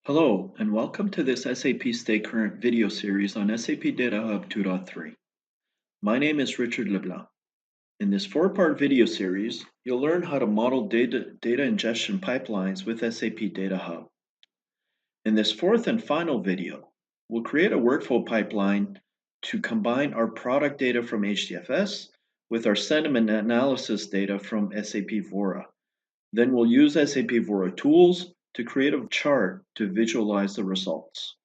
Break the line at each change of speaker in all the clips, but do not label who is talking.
Hello, and welcome to this SAP Stay Current video series on SAP Data Hub 2.3. My name is Richard Leblanc. In this four-part video series, you'll learn how to model data ingestion pipelines with SAP Data Hub. In this fourth and final video, we'll create a workflow pipeline to combine our product data from HDFS with our sentiment analysis data from SAP Vora. Then we'll use SAP Vora tools to create a chart to visualize the results.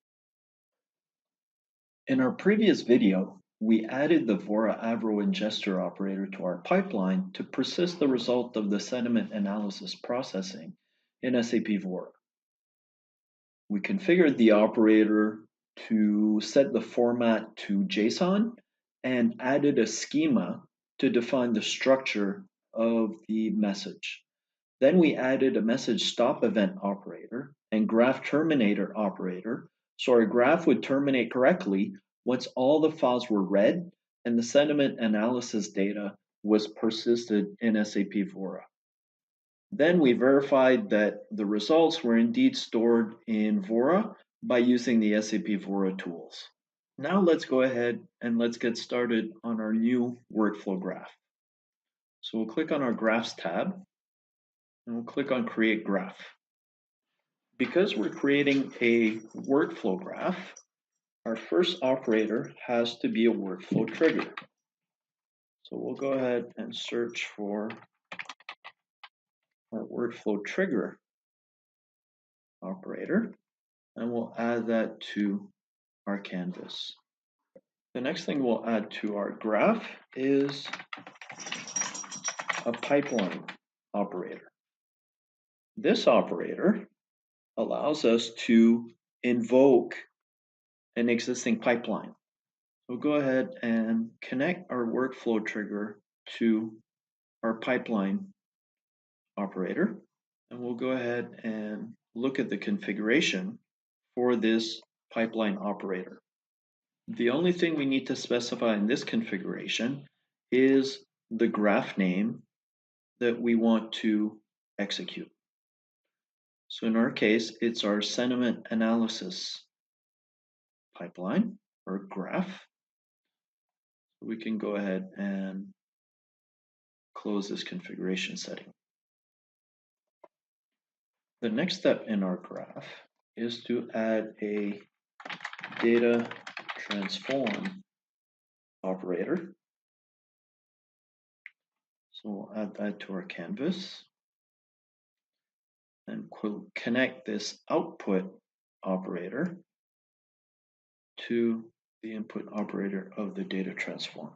In our previous video, we added the Vora Avro ingester operator to our pipeline to persist the result of the sentiment analysis processing in SAP Vora. We configured the operator to set the format to JSON and added a schema to define the structure of the message. Then we added a message stop event operator and graph terminator operator so our graph would terminate correctly once all the files were read and the sentiment analysis data was persisted in SAP Vora. Then we verified that the results were indeed stored in Vora by using the SAP Vora tools. Now let's go ahead and let's get started on our new workflow graph. So we'll click on our Graphs tab and we'll click on Create Graph. Because we're creating a workflow graph, our first operator has to be a workflow trigger. So we'll go ahead and search for our workflow trigger operator, and we'll add that to our canvas. The next thing we'll add to our graph is a pipeline operator. This operator allows us to invoke an existing pipeline. We'll go ahead and connect our workflow trigger to our pipeline operator, and we'll go ahead and look at the configuration for this pipeline operator. The only thing we need to specify in this configuration is the graph name that we want to execute. So in our case, it's our sentiment analysis pipeline or graph. We can go ahead and close this configuration setting. The next step in our graph is to add a data transform operator. So we'll add that to our canvas and we'll connect this output operator to the input operator of the data transform.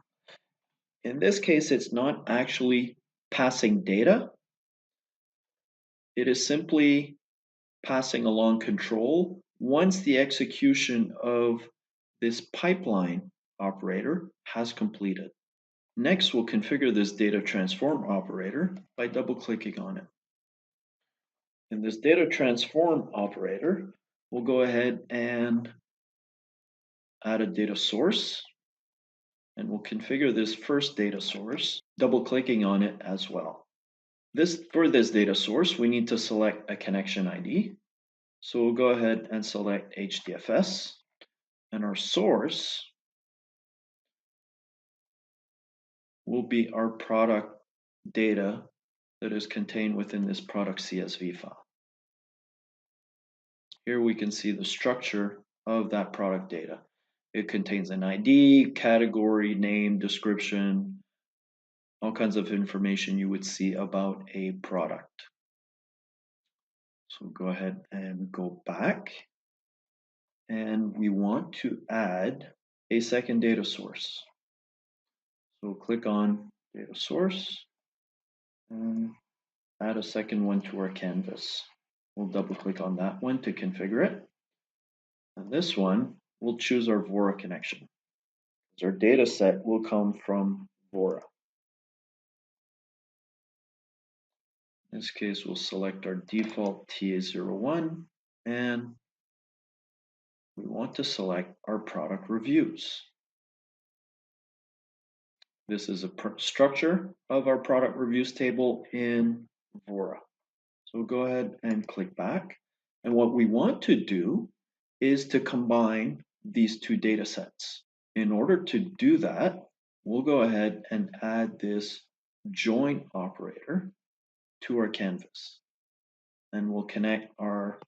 In this case, it's not actually passing data. It is simply passing along control once the execution of this pipeline operator has completed. Next, we'll configure this data transform operator by double-clicking on it. In this data transform operator, we'll go ahead and add a data source, and we'll configure this first data source, double-clicking on it as well. For this data source, we need to select a connection ID. So we'll go ahead and select HDFS, and our source will be our product data that is contained within this product CSV file. Here we can see the structure of that product data. It contains an ID, category, name, description, all kinds of information you would see about a product. So go ahead and go back, and we want to add a second data source. So click on data source and add a second one to our canvas. We'll double click on that one to configure it. And this one, we'll choose our Vora connection. Our data set will come from Vora. In this case, we'll select our default TA01, and we want to select our product reviews. This is a structure of our product reviews table in Vora. So we'll go ahead and click back, And what we want to do is to combine these two data sets. In order to do that, we'll go ahead and add this join operator to our canvas. And we'll connect our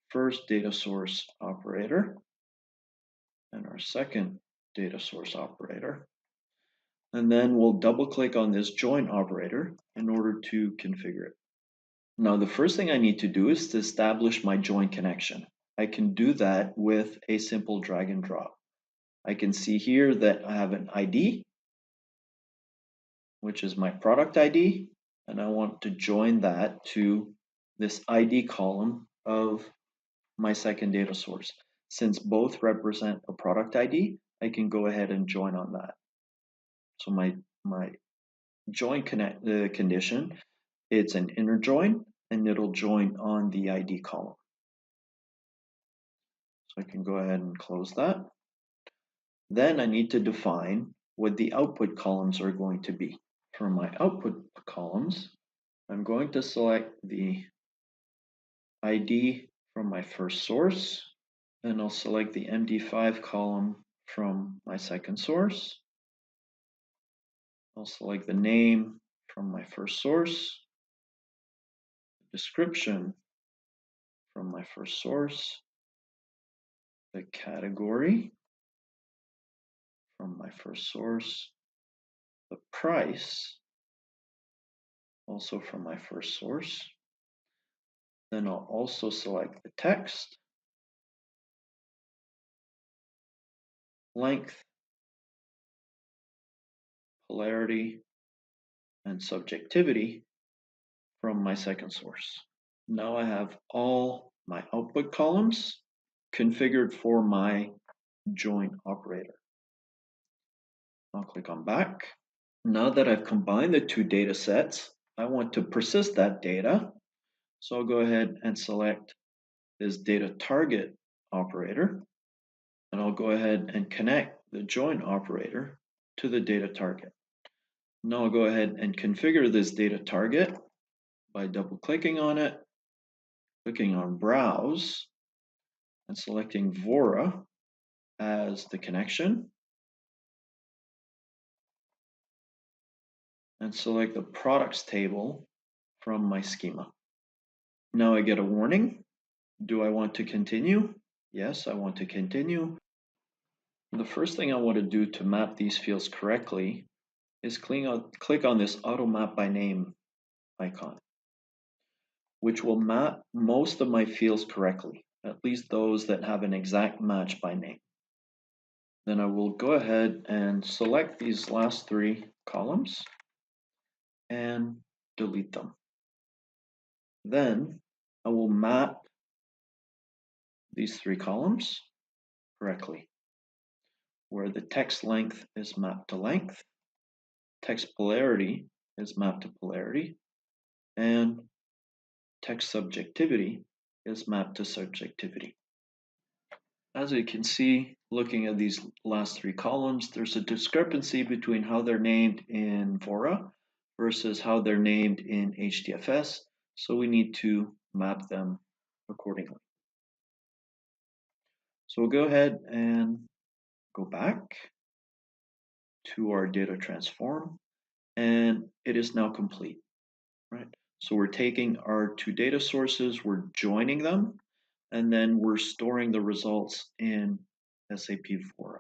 first data source operator and our second data source operator. And then we'll double click on this join operator in order to configure it. Now, the first thing I need to do is to establish my join connection. I can do that with a simple drag and drop. I can see here that I have an ID, which is my product ID, and I want to join that to this ID column of my second data source. Since both represent a product ID, I can go ahead and join on that. So my join condition, it's an inner join, and it'll join on the ID column. So I can go ahead and close that. Then I need to define what the output columns are going to be. For my output columns, I'm going to select the ID from my first source, and I'll select the MD5 column from my second source. I'll select the name from my first source, description from my first source, the category from my first source, the price also from my first source. Then I'll also select the text, length, polarity, and subjectivity from my second source. Now I have all my output columns configured for my join operator. I'll click on back. Now that I've combined the two data sets, I want to persist that data. So I'll go ahead and select this data target operator, and I'll go ahead and connect the join operator to the data target. Now I'll go ahead and configure this data target by double clicking on it, clicking on browse, and selecting Vora as the connection, and select the products table from my schema. Now I get a warning. Do I want to continue? Yes, I want to continue. The first thing I want to do to map these fields correctly is click on this auto map by name icon, which will map most of my fields correctly, at least those that have an exact match by name. Then I will go ahead and select these last three columns and delete them. Then I will map these three columns correctly, where the text length is mapped to length, text polarity is mapped to polarity, and text subjectivity is mapped to subjectivity. As you can see, looking at these last three columns, there's a discrepancy between how they're named in Vora versus how they're named in HDFS, so we need to map them accordingly. So we'll go ahead and go back to our data transform, and it is now complete, right? So we're taking our two data sources, we're joining them, and then we're storing the results in SAP Vora.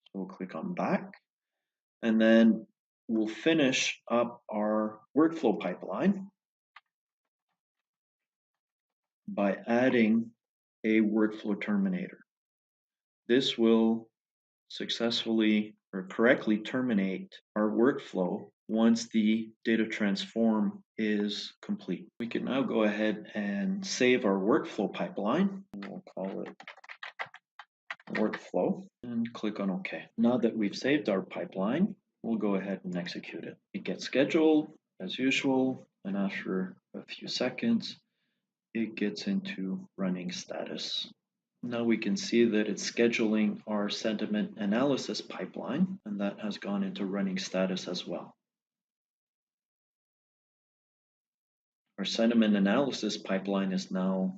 So we'll click on back, and then we'll finish up our workflow pipeline by adding a workflow terminator. This will successfully or correctly terminate our workflow once the data transform is complete. We can now go ahead and save our workflow pipeline. We'll call it workflow and click on OK. Now that we've saved our pipeline, we'll go ahead and execute it. It gets scheduled as usual, and after a few seconds, it gets into running status. Now we can see that it's scheduling our sentiment analysis pipeline, and that has gone into running status as well. Our sentiment analysis pipeline is now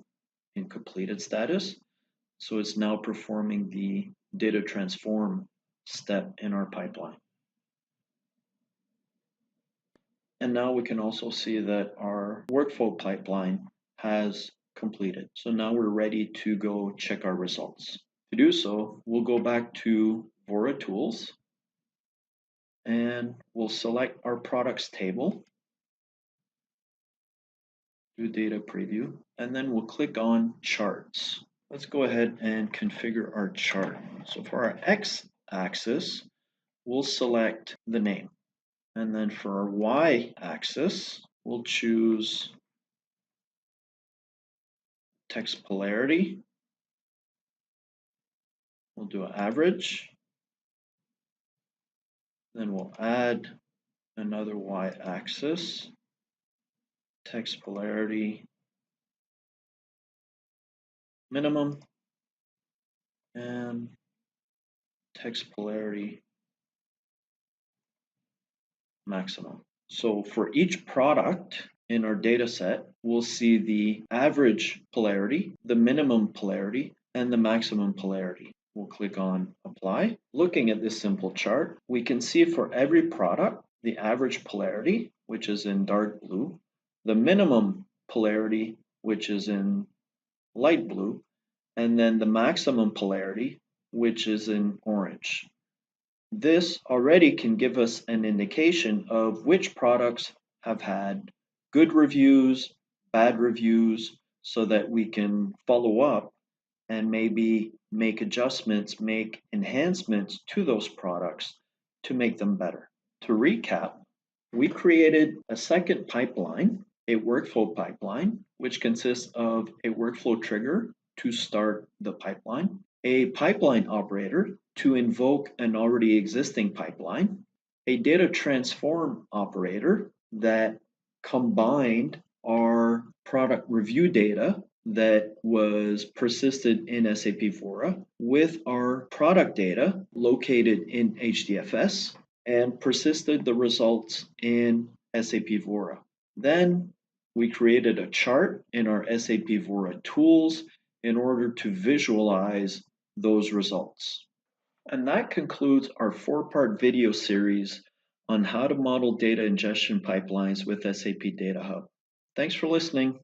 in completed status. So it's now performing the data transform step in our pipeline. And now we can also see that our workflow pipeline has completed. So now we're ready to go check our results. To do so, we'll go back to Vora Tools and we'll select our products table, do data preview, and then we'll click on charts. Let's go ahead and configure our chart. So for our x-axis, we'll select the name. And then for our y-axis, we'll choose text polarity. We'll do an average. Then we'll add another y-axis, text polarity minimum, and text polarity maximum. So for each product in our data set, we'll see the average polarity, the minimum polarity, and the maximum polarity. We'll click on apply. Looking at this simple chart, we can see for every product, the average polarity, which is in dark blue, the minimum polarity, which is in light blue, and then the maximum polarity, which is in orange. This already can give us an indication of which products have had good reviews, bad reviews, so that we can follow up and maybe make adjustments, make enhancements to those products to make them better. To recap, we created a second pipeline, a workflow pipeline, which consists of a workflow trigger to start the pipeline, a pipeline operator to invoke an already existing pipeline, a data transform operator that combined our product review data that was persisted in SAP Vora with our product data located in HDFS and persisted the results in SAP Vora. Then we created a chart in our SAP Vora tools in order to visualize those results. And that concludes our 4-part video series on how to model data ingestion pipelines with SAP Data Hub. Thanks for listening.